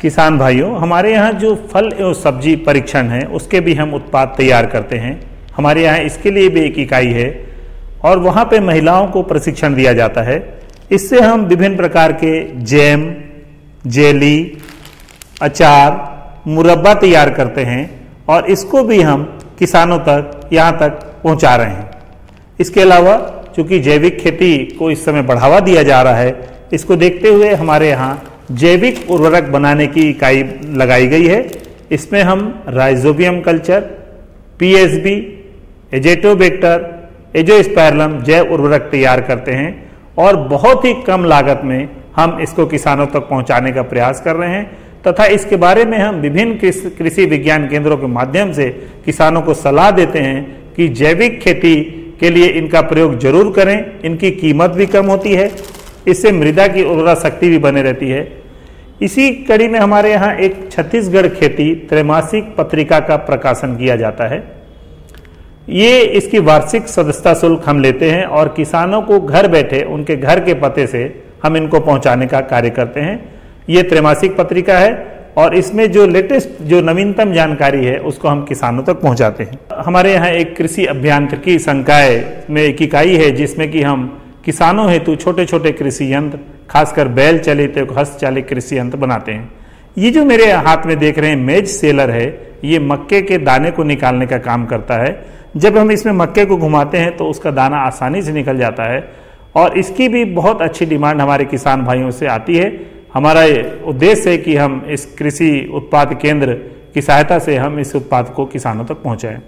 किसान भाइयों, हमारे यहाँ जो फल एवं सब्जी परीक्षण है उसके भी हम उत्पाद तैयार करते हैं। हमारे यहाँ इसके लिए भी एक इकाई है और वहाँ पे महिलाओं को प्रशिक्षण दिया जाता है। इससे हम विभिन्न प्रकार के जैम, जेली, अचार, मुरब्बा तैयार करते हैं और इसको भी हम किसानों तक यहाँ तक पहुँचा रहे हैं। इसके अलावा चूंकि जैविक खेती को इस समय बढ़ावा दिया जा रहा है, इसको देखते हुए हमारे यहाँ जैविक उर्वरक बनाने की इकाई लगाई गई है। इसमें हम राइजोबियम कल्चर, पीएसबी, एजेटोबैक्टर, एजोस्पाइरलम जैव उर्वरक तैयार करते हैं और बहुत ही कम लागत में हम इसको किसानों तक पहुंचाने का प्रयास कर रहे हैं तथा इसके बारे में हम विभिन्न कृषि विज्ञान केंद्रों के माध्यम से किसानों को सलाह देते हैं कि जैविक खेती के लिए इनका प्रयोग जरूर करें। इनकी कीमत भी कम होती है, इससे मृदा की उर्वरा शक्ति भी बने रहती है। इसी कड़ी में हमारे यहाँ एक छत्तीसगढ़ खेती त्रैमासिक पत्रिका का प्रकाशन किया जाता है। ये इसकी वार्षिक सदस्यता शुल्क हम लेते हैं और किसानों को घर बैठे उनके घर के पते से हम इनको पहुंचाने का कार्य करते हैं। ये त्रैमासिक पत्रिका है और इसमें जो लेटेस्ट जो नवीनतम जानकारी है उसको हम किसानों तक पहुंचाते हैं। हमारे यहाँ एक कृषि अभियांत्रिकी संकाय में एक इकाई है जिसमें कि हम किसानों हेतु छोटे छोटे कृषि यंत्र, खासकर बैल चालित हस्तचालित कृषि यंत्र बनाते हैं। ये जो मेरे हाथ में देख रहे हैं मेज सेलर है, ये मक्के के दाने को निकालने का काम करता है। जब हम इसमें मक्के को घुमाते हैं तो उसका दाना आसानी से निकल जाता है और इसकी भी बहुत अच्छी डिमांड हमारे किसान भाइयों से आती है। हमारा उद्देश्य है कि हम इस कृषि उत्पाद केंद्र की सहायता से हम इस उत्पाद को किसानों तक पहुंचाएं।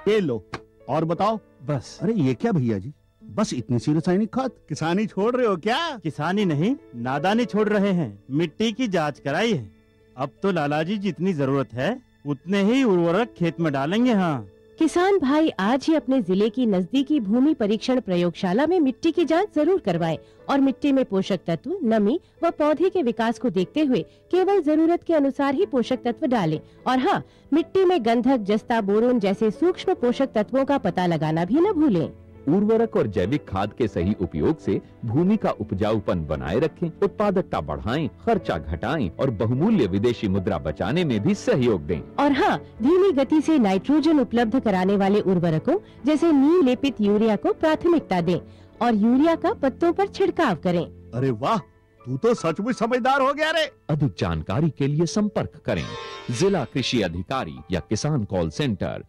ये लो और बताओ। बस। अरे ये क्या भैया जी, बस इतनी सी रासायनिक खाद? किसानी छोड़ रहे हो क्या? किसानी नहीं, नादानी छोड़ रहे हैं। मिट्टी की जांच कराई है। अब तो लालाजी जितनी जरूरत है उतने ही उर्वरक खेत में डालेंगे। हाँ, किसान भाई आज ही अपने जिले की नजदीकी भूमि परीक्षण प्रयोगशाला में मिट्टी की जांच जरूर करवाएं और मिट्टी में पोषक तत्व, नमी व पौधे के विकास को देखते हुए केवल जरूरत के अनुसार ही पोषक तत्व डालें। और हाँ, मिट्टी में गंधक, जस्ता, बोरोन जैसे सूक्ष्म पोषक तत्वों का पता लगाना भी न भूलें। उर्वरक और जैविक खाद के सही उपयोग से भूमि का उपजाऊपन बनाए रखें, उत्पादकता बढ़ाएं, खर्चा घटाएं और बहुमूल्य विदेशी मुद्रा बचाने में भी सहयोग दें। और हाँ, धीमी गति से नाइट्रोजन उपलब्ध कराने वाले उर्वरकों जैसे नीम लेपित यूरिया को प्राथमिकता दें और यूरिया का पत्तों पर छिड़काव करें। अरे वाह, तू तो सचमुच समझदार हो गया रे। अधिक जानकारी के लिए संपर्क करें जिला कृषि अधिकारी या किसान कॉल सेंटर।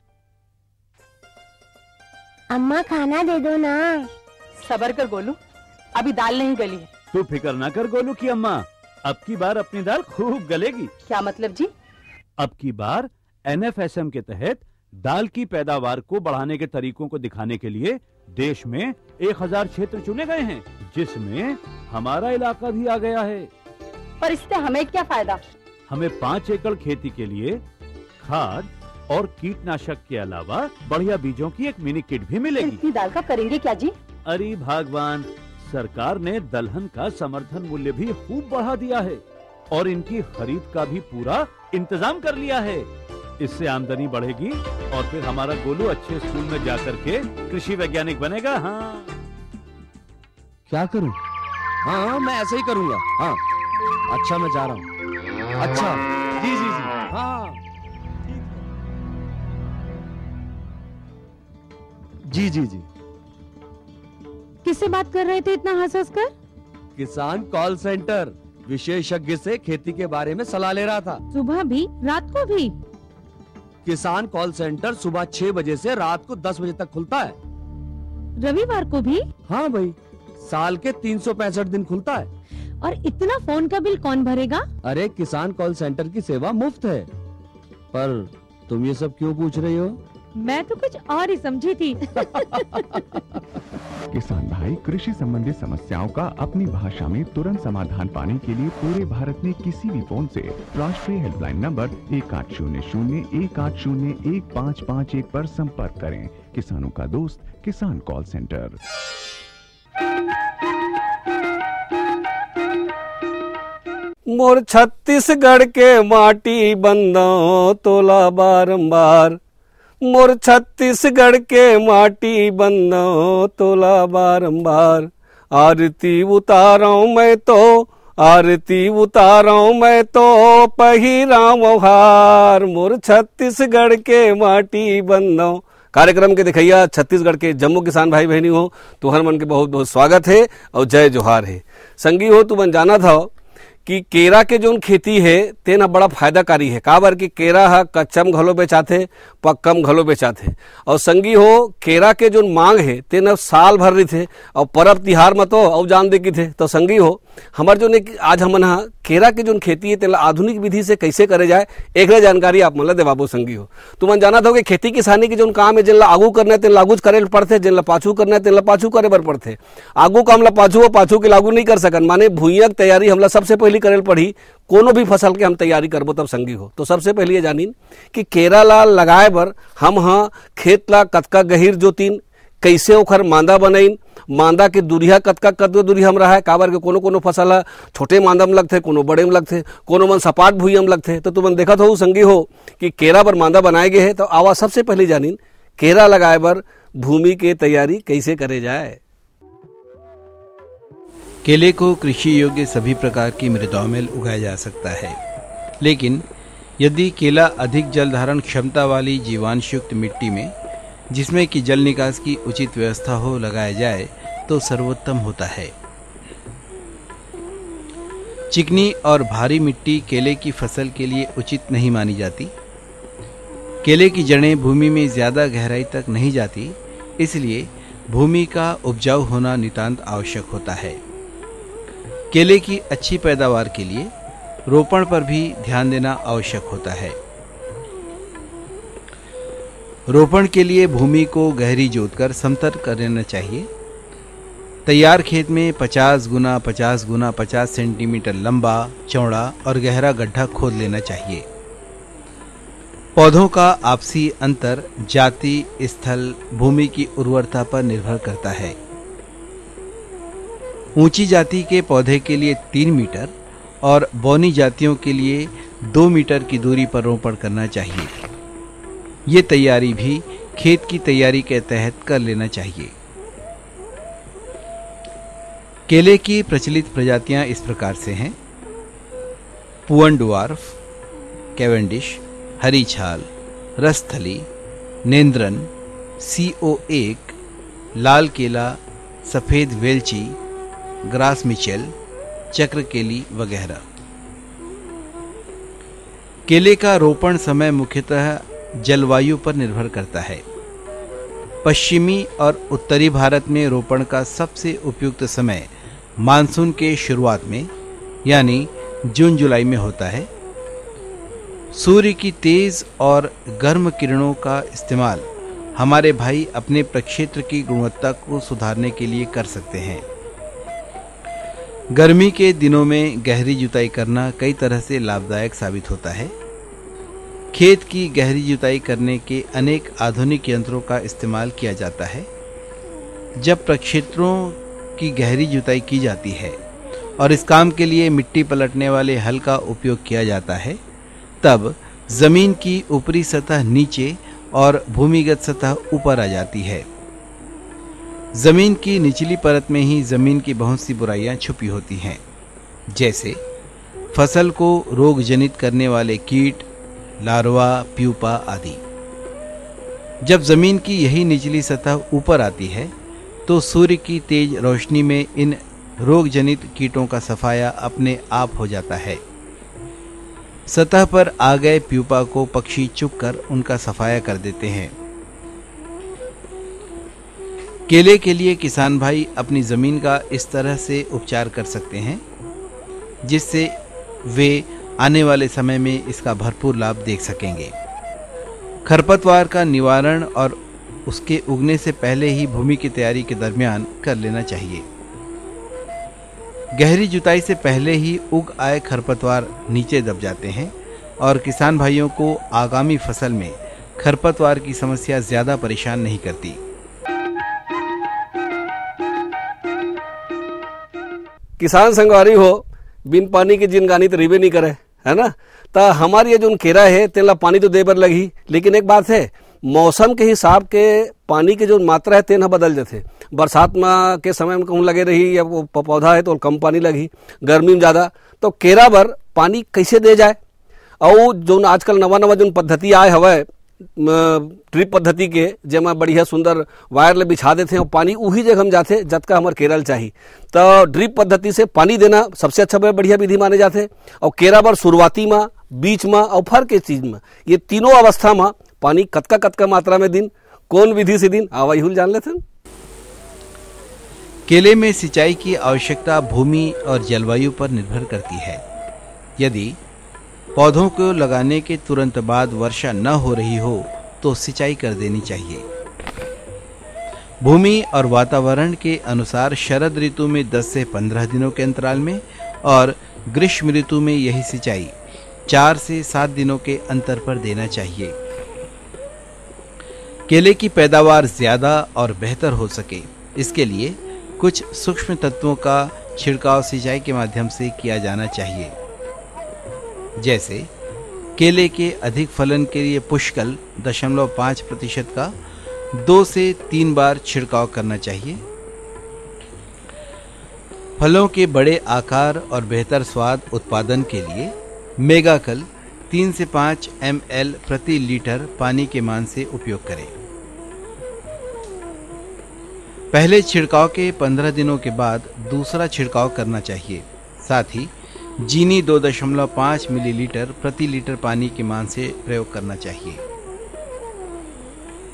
अम्मा खाना दे दो ना। सबर कर गोलू, अभी दाल नहीं गली है। तू फिक्र ना कर गोलू की अम्मा, अब की बार अपनी दाल खूब गलेगी। क्या मतलब जी? अब की बार NFSM के तहत दाल की पैदावार को बढ़ाने के तरीकों को दिखाने के लिए देश में 1000 क्षेत्र चुने गए हैं, जिसमें हमारा इलाका भी आ गया है। पर इससे हमें क्या फायदा? हमें 5 एकड़ खेती के लिए खाद और कीटनाशक के अलावा बढ़िया बीजों की एक मिनी किट भी मिलेगी। इतनी दाल का करेंगे क्या जी? अरे भगवान, सरकार ने दलहन का समर्थन मूल्य भी खूब बढ़ा दिया है और इनकी खरीद का भी पूरा इंतजाम कर लिया है। इससे आमदनी बढ़ेगी और फिर हमारा गोलू अच्छे स्कूल में जाकर के कृषि वैज्ञानिक बनेगा। हाँ, क्या करूं? हाँ, मैं ऐसे ही करूंगा। हाँ, अच्छा, मैं जा रहा हूँ। अच्छा, जी जी जी, हाँ जी जी जी। किससे बात कर रहे थे इतना हंस हंस कर? किसान कॉल सेंटर, विशेषज्ञ से खेती के बारे में सलाह ले रहा था। सुबह भी, रात को भी? किसान कॉल सेंटर सुबह 6 बजे से रात को 10 बजे तक खुलता है। रविवार को भी? हाँ भाई, साल के 365 दिन खुलता है। और इतना फोन का बिल कौन भरेगा? अरे, किसान कॉल सेंटर की सेवा मुफ्त है। पर तुम ये सब क्यों पूछ रही हो? मैं तो कुछ और ही समझी थी। किसान भाई कृषि संबंधी समस्याओं का अपनी भाषा में तुरंत समाधान पाने के लिए पूरे भारत में किसी भी फोन से राष्ट्रीय हेल्पलाइन नंबर 1800-180-1551 पर संपर्क करें। किसानों का दोस्त किसान कॉल सेंटर। मोर छत्तीसगढ़ के माटी बंदो तोला बारंबार, मोर छत्तीसगढ़ के माटी बंदो तोला बारंबार, आरती उतारूं मैं तो, आरती उतारूं मैं तो, पहिराम हार मोर छत्तीसगढ़ के माटी बंदो। कार्यक्रम के दिखैया छत्तीसगढ़ के जम्मू किसान भाई बहनी हो, तुहर मन के बहुत बहुत स्वागत है और जय जोहार है। संगी हो, तू मन जाना था कि केरा के जोन खेती है तेना बड़ा फायदाकारी है। काबर कि केरा हा कच्चम घलो बेचाथे, पक्कम घलो बेचाथे। और संगी हो, केरा के जोन मांग है तेना साल भर रही थे और परब तिहार में तो और जान दे की थे। तो संगी हो, हमार जो आज हमन हा केरा के जोन खेती है तेला आधुनिक विधि से कैसे करे जाए एक जानकारी आप मन देवाबो। संगी हो, तुमन जाना था कि खेती किसानी के जोन काम है जिनला आगू करना है तेन लागू करे पड़थे, जिनला पाछू करना है तेन पाछू करे बर पड़थे। आगू काम ला पाछू हो, पाछू के लागू नहीं कर सकन। माने भुइयां की तैयारी हमला सबसे पहले करेल पड़ी। कोनो भी फसल के हम तैयारी करबो तब संगी हो। तो सबसे पहले ये जानिन कि केरा ला लगाए बर हम हाँ खेत ला कतका गहीर जोतीन, कैसे ओखर मांदा बनाइन, मांदा के दूरिया कतका दूरी हम रहा है। काबर के कोनो फसल छोटे मांदा में लगथे, कोनो बड़े में लगथे, कोनो मन सपाट भुइया में लगथे। तो तुमन देखत हो संगी हो कि केरा बर मांदा बनाए गए है। तो आवा सबसे पहले जानिन केरा लगाए बर भूमि के तैयारी कैसे करे जाए। केले को कृषि योग्य सभी प्रकार की मृदाओं में उगाया जा सकता है, लेकिन यदि केला अधिक जल धारण क्षमता वाली जीवांशयुक्त मिट्टी में, जिसमें कि जल निकास की उचित व्यवस्था हो, लगाया जाए तो सर्वोत्तम होता है। चिकनी और भारी मिट्टी केले की फसल के लिए उचित नहीं मानी जाती। केले की जड़ें भूमि में ज्यादा गहराई तक नहीं जाती, इसलिए भूमि का उपजाऊ होना नितांत आवश्यक होता है। केले की अच्छी पैदावार के लिए रोपण पर भी ध्यान देना आवश्यक होता है। रोपण के लिए भूमि को गहरी जोतकर समतल कर लेना चाहिए। तैयार खेत में 50 गुना 50 गुना 50 सेंटीमीटर लंबा, चौड़ा और गहरा गड्ढा खोद लेना चाहिए। पौधों का आपसी अंतर जाति, स्थल, भूमि की उर्वरता पर निर्भर करता है। ऊंची जाति के पौधे के लिए 3 मीटर और बौनी जातियों के लिए 2 मीटर की दूरी पर रोपण करना चाहिए। ये तैयारी भी खेत की तैयारी के तहत कर लेना चाहिए। केले की प्रचलित प्रजातियां इस प्रकार से हैं: पुअन डुआर्फ, कैवेंडिश, हरी छाल, रसथली, नेंद्रन, CO1, लाल केला, सफेद वेलची, ग्रास मिचेल, चक्र केली वगैरह। केले का रोपण समय मुख्यतः जलवायु पर निर्भर करता है। पश्चिमी और उत्तरी भारत में रोपण का सबसे उपयुक्त समय मानसून के शुरुआत में यानी जून जुलाई में होता है। सूर्य की तेज और गर्म किरणों का इस्तेमाल हमारे भाई अपने प्रक्षेत्र की गुणवत्ता को सुधारने के लिए कर सकते हैं। गर्मी के दिनों में गहरी जुताई करना कई तरह से लाभदायक साबित होता है। खेत की गहरी जुताई करने के अनेक आधुनिक यंत्रों का इस्तेमाल किया जाता है। जब प्रक्षेत्रों की गहरी जुताई की जाती है और इस काम के लिए मिट्टी पलटने वाले हल का उपयोग किया जाता है, तब जमीन की ऊपरी सतह नीचे और भूमिगत सतह ऊपर आ जाती है। जमीन की निचली परत में ही जमीन की बहुत सी बुराइयां छुपी होती हैं, जैसे फसल को रोग जनित करने वाले कीट, लार्वा, प्यूपा आदि। जब जमीन की यही निचली सतह ऊपर आती है तो सूर्य की तेज रोशनी में इन रोग जनित कीटों का सफाया अपने आप हो जाता है। सतह पर आ गए प्यूपा को पक्षी चुगकर उनका सफाया कर देते हैं। केले के लिए किसान भाई अपनी जमीन का इस तरह से उपचार कर सकते हैं जिससे वे आने वाले समय में इसका भरपूर लाभ देख सकेंगे। खरपतवार का निवारण और उसके उगने से पहले ही भूमि की तैयारी के दरमियान कर लेना चाहिए। गहरी जुताई से पहले ही उग आए खरपतवार नीचे दब जाते हैं और किसान भाइयों को आगामी फसल में खरपतवार की समस्या ज्यादा परेशान नहीं करती। किसान संगवारी हो, बिन पानी के जिनगानी तो रिबे नहीं करे, है ना। तो हमारी ये जो केरा है तेला पानी तो दे बर लगी, लेकिन एक बात है मौसम के हिसाब के पानी के जो मात्रा है तेना बदल जाते। बरसात में के समय में कहूँ लगे रही या वो पौधा है तो कम पानी लगी, गर्मी में ज़्यादा, तो केरा बर पानी कैसे दे जाए। और जो आजकल नवा नवा जो पद्धति आए हवे ड्रिप पद्धति के, जेमा बढ़िया सुंदर वायर ले बिछा देते हैं और पानी उही जगह हम जाते जतका हमारे केरल चाहिए। तो ड्रिप पद्धति से पानी देना सबसे अच्छा बढ़िया विधि माने जाते। और केरा बर शुरुआती में, बीच में और फर के चीज में, ये तीनों अवस्था में पानी कतका कतका मात्रा में दिन, कौन विधि से दिन, आवाई हुल जान लेते हैं। केले में सिंचाई की आवश्यकता भूमि और जलवायु पर निर्भर करती है। यदि पौधों को लगाने के तुरंत बाद वर्षा न हो रही हो तो सिंचाई कर देनी चाहिए। भूमि और वातावरण के अनुसार शरद ऋतु में 10 से 15 दिनों के अंतराल में और ग्रीष्म ऋतु में यही सिंचाई 4 से 7 दिनों के अंतर पर देना चाहिए। केले की पैदावार ज्यादा और बेहतर हो सके, इसके लिए कुछ सूक्ष्म तत्वों का छिड़काव सिंचाई के माध्यम से किया जाना चाहिए। जैसे केले के अधिक फलन के लिए पुष्कल 0.5% का 2 से 3 बार छिड़काव करना चाहिए। फलों के बड़े आकार और बेहतर स्वाद उत्पादन के लिए मेगाकल 3 से 5 ml प्रति लीटर पानी के मान से उपयोग करें। पहले छिड़काव के 15 दिनों के बाद दूसरा छिड़काव करना चाहिए। साथ ही चीनी 2.5 मिलीलीटर प्रति लीटर पानी के मान से प्रयोग करना चाहिए।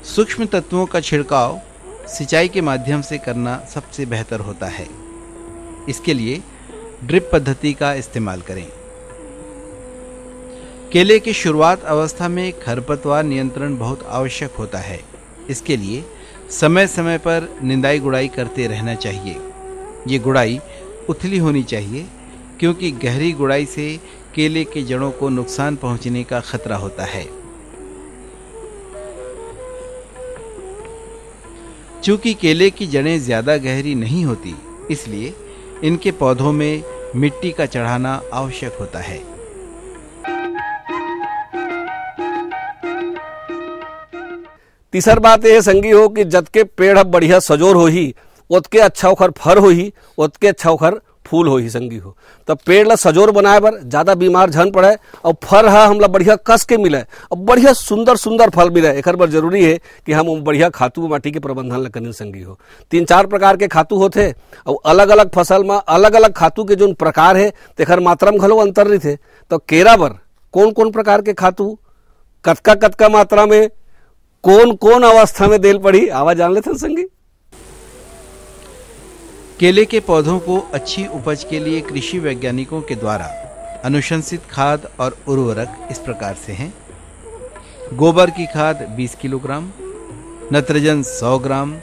सूक्ष्म तत्वों का छिड़काव सिंचाई के माध्यम से करना सबसे बेहतर होता है। इसके लिए ड्रिप पद्धति का इस्तेमाल करें। केले की शुरुआत अवस्था में खरपतवार नियंत्रण बहुत आवश्यक होता है। इसके लिए समय समय पर निंदाई गुड़ाई करते रहना चाहिए। ये गुड़ाई उथली होनी चाहिए, क्योंकि गहरी गुड़ाई से केले के जड़ों को नुकसान पहुंचने का खतरा होता है। चूंकि केले की जड़ें ज्यादा गहरी नहीं होती, इसलिए इनके पौधों में मिट्टी का चढ़ाना आवश्यक होता है। तीसर बात यह संगी हो कि जतके पेड़ अब बढ़िया सजोर हो ही, उतके अच्छा ओखर फर हो ही, उतके अच्छा ओखर फूल हो ही संगी हो। तो पेड़ ला सजोर बनाए बर ज्यादा बीमार झन पड़े और फल हमला बढ़िया कस के मिले और बढ़िया सुंदर सुंदर फल मिले। एक बार जरूरी है कि हम बढ़िया खातू माटी के प्रबंधन ला करनी संगी हो। 3-4 प्रकार के खातू होते और अलग अलग फसल में अलग अलग खातू के जो प्रकार है तेखर मात्रा में घलो अंतर रही थे। तो केरा बर कौन कौन प्रकार के खातू कतका कतका मात्रा में कौन कौन अवस्था में देल पड़ी, आवाज जान लेते संगी। केले के पौधों को अच्छी उपज के लिए कृषि वैज्ञानिकों के द्वारा अनुशंसित खाद और उर्वरक इस प्रकार से हैं। गोबर की खाद 20 किलोग्राम, नत्रजन 100 ग्राम,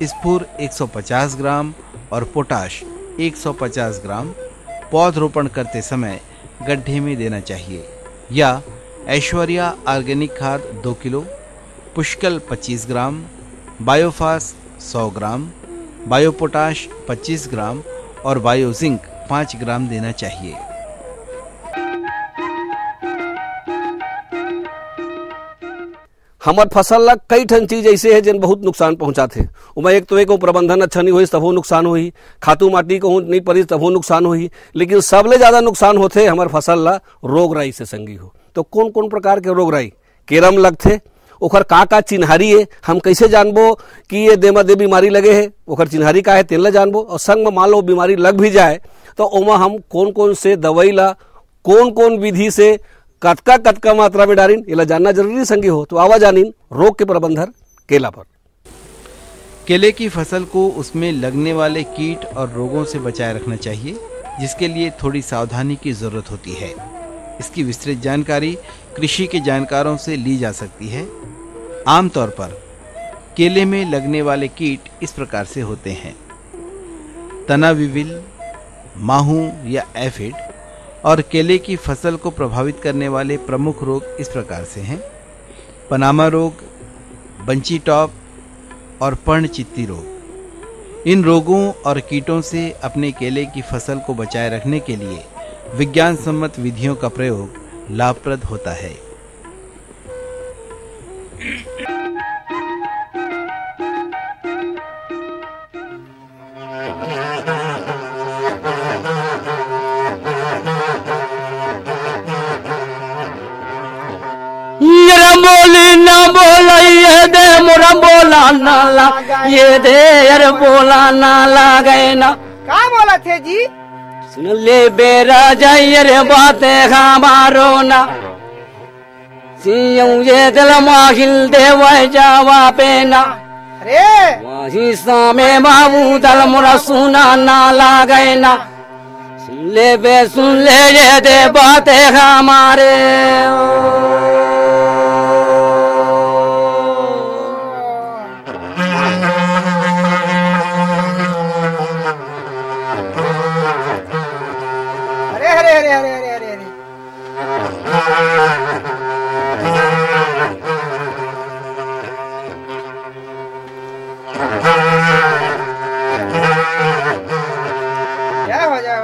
स्फूर 150 ग्राम और पोटाश 150 ग्राम पौधरोपण करते समय गड्ढे में देना चाहिए। या ऐश्वर्या ऑर्गेनिक खाद 2 किलो, पुष्कल 25 ग्राम, बायोफास 100 ग्राम, बायोपोटाश 25 ग्राम और बायोजिंक 5 ग्राम देना चाहिए। हमार फसल ला कई ठन चीज ऐसे है जिन बहुत नुकसान पहुंचाते। उमा एक तो एक प्रबंधन अच्छा नहीं हुई तबो नुकसान हुई, खातू माटी को नहीं पड़ी तबो नुकसान हुई, लेकिन सबले ज्यादा नुकसान होते हमार फसल ला रोग राई से संगी हो। तो कौन कौन प्रकार के रोग राई केरम लगते, ओखर का चिन्हारी है, हम कैसे जानबो कि ये देमा दे बीमारी लगे है, ओखर चिन्हारी का है तेला जानबो। और संग में मान लो बीमारी लग भी जाए तो ओमा हम कौन कौन से दवाई ला कौन कौन विधि से कतका कतका मात्रा में डालिन, ये जानना जरूरी संगी हो। तो आवा जानिन रोग के प्रबंधन केला पर। केले की फसल को उसमें लगने वाले कीट और रोगों से बचाए रखना चाहिए, जिसके लिए थोड़ी सावधानी की जरूरत होती है। इसकी विस्तृत जानकारी कृषि के जानकारों से ली जा सकती है। आमतौर पर केले में लगने वाले कीट इस प्रकार से होते हैं: तना विविल, माहू या एफिड। और केले की फसल को प्रभावित करने वाले प्रमुख रोग इस प्रकार से हैं: पनामा रोग, बंची टॉप और पर्णचित्ती रोग। इन रोगों और कीटों से अपने केले की फसल को बचाए रखने के लिए विज्ञान सम्मत विधियों का प्रयोग लाभप्रद होता है। ये बोली ना बोला ये दे मोरा बोला ना ला ये दे यार बोला ना लागे ना। क्या बोला थे जी? सुन ले बेरा जाइए रे बातें हमारो ना सियों ये दिल माहिल देवा जावा पे ना अरे वही सामे बाबू दल मोरा सुना ना लागे ना। सुन ले ये दे बातें हमारे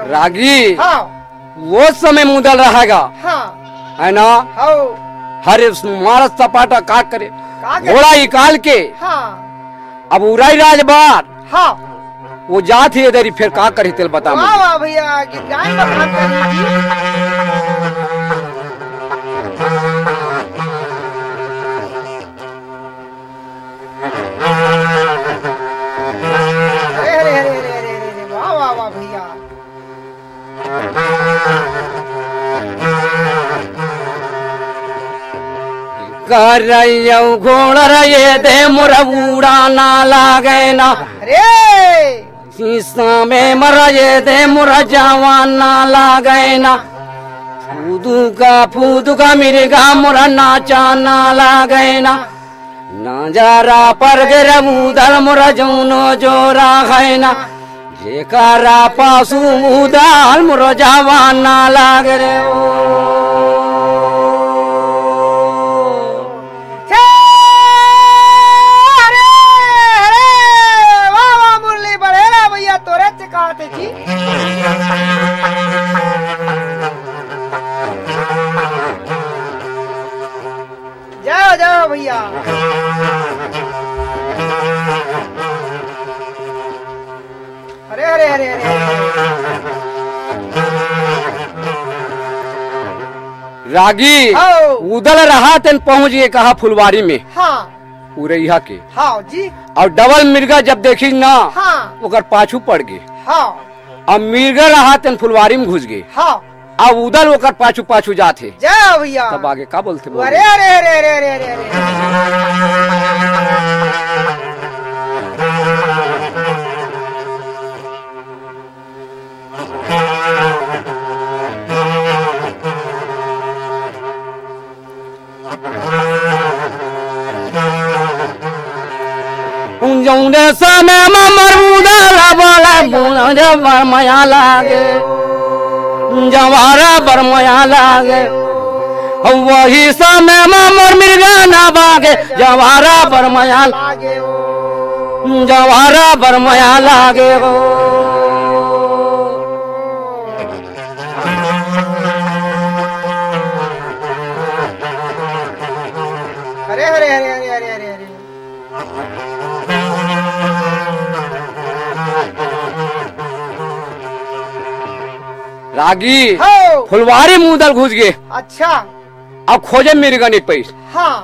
रागी। हाँ। वो समय मुदल रहेगा। हाँ। है ना? हाँ। हरे मारस सपाटा काट करे घोड़ा निकाल के। हाँ। अब उड़ाई राजबार। हाँ। वो जात ही इधर फिर का करे तेल बता। वाह वाह भैया जान बता घोड़ा ये दे मोरा उड़ा ना लागे ना। अरे शीशा में मरा ये दे मोरा जवान ना लागे ना। फूदू का मिर्गा मोरा नाचा ना लागे ना। नजारा पर गिरा उधर मोरा जौनो जोरा है ना। जेकारा पासू उधर मोरा जवान ना लागे रे। जाओ जाओ भैया। अरे अरे अरे अरे रागी उदल रहा तेन पहुंच गए कहा फुलवारी में। हाँ। उरैया के। हाँ जी। और डबल मिर्गा जब देखी ना। हाँ। ओकर पाछू पड़ गए। हाँ। अब मिर्गा रहा तेन फुलवारी में घुस गए। हाँ। अब उधर ओकर पाछू पाछू जाते। जाओ भैया। तब आगे का बोलते? अरे अरे अरे अरे अरे अरे अरे जौने समय मर उदारा बोला बोला जब मया लागे जवारा बरमया लागे। वही समय मर मिर्गा ना बागे जवारा बरमया लागे। जवारा बरमया लागे। अरे अरे अरे अरे अरे अरे अरे रागी फुलवारी मुदल घुस गए। अच्छा। अब खोजे मिर्गा नहीं पैस। हाँ।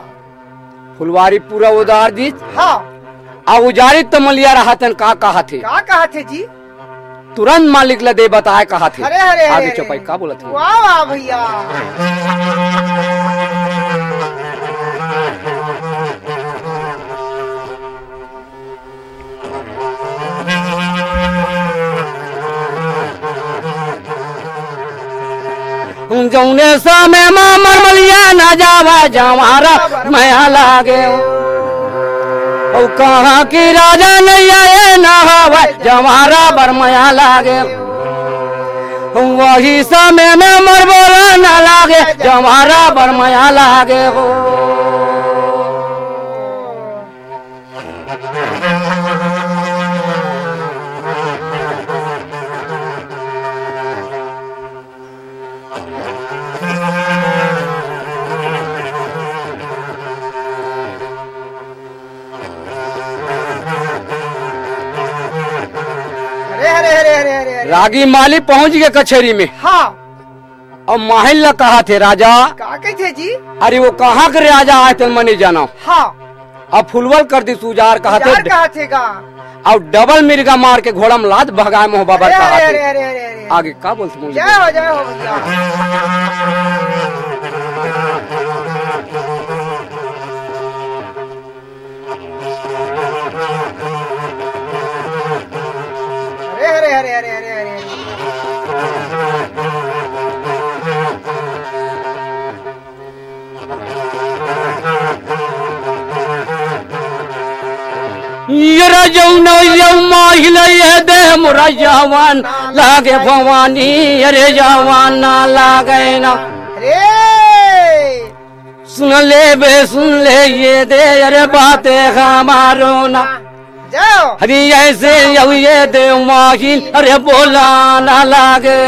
फुलवारी पूरा उदार दी। हाँ। अब उजारी तमलिया रहा तन का कहा थे? का कहा थे जी? तुरंत मालिक लदे बताए कहा थे। अरे अरे आगे चौपाई का बोला था? वाह वाह भैया। जौने समय मरमलिया न जावा जवारा मया लागे। ओ कहाँ की राजा नहीं आए न हवा जवारा बरमया लागे। वही समय में मरबोला न लागे जवारा बरमया लागे। हो अरे अरे अरे रागी माली पहुंच गए कचहरी में। हाँ। और माहिल ने कहा थे राजा का थे जी? अरे वो कहाँ के राजा आए थे मनी जाना। हाँ। अब फुलवल कर दी सुजार कहा थे गा। और डबल मिर्गा मार के घोड़ा में लाद भगाए मोह बाबा कहा थे। अरे अरे अरे आगे क्या बोलते मुझे? जय हो भैया। अरे अरे अरे अरे अरे दे मुरा जवान लागे भवानी अरे जवान ना लागे ना। सुन ले ये दे अरे बातें हमारो ना। अरे ऐसे ये दे माहिल अरे बोला ना लागे।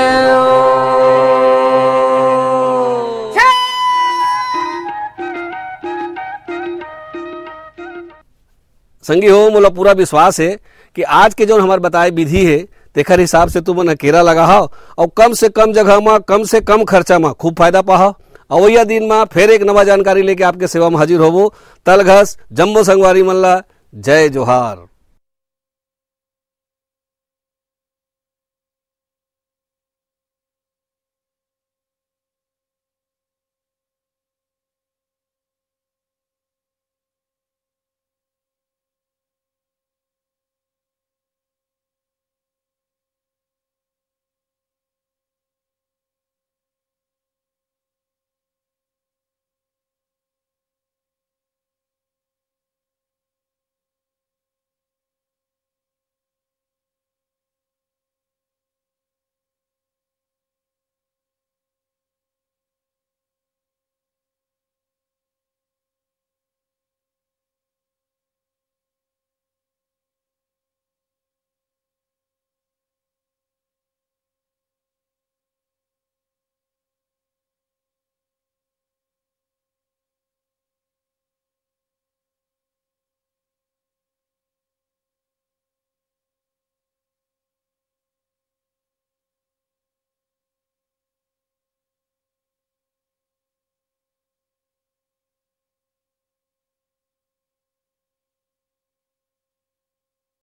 संगी हो मोला पूरा विश्वास है कि आज के जो हमारे बताए विधि है तेखर हिसाब से तुम अकेरा लगा हो और कम से कम जगह में कम से कम खर्चा में खूब फायदा पाहो। अवैया दिन में फिर एक नवा जानकारी लेके आपके सेवा में हाजिर होबो। तलघस जम्बो संगवारी मल्ला जय जोहार।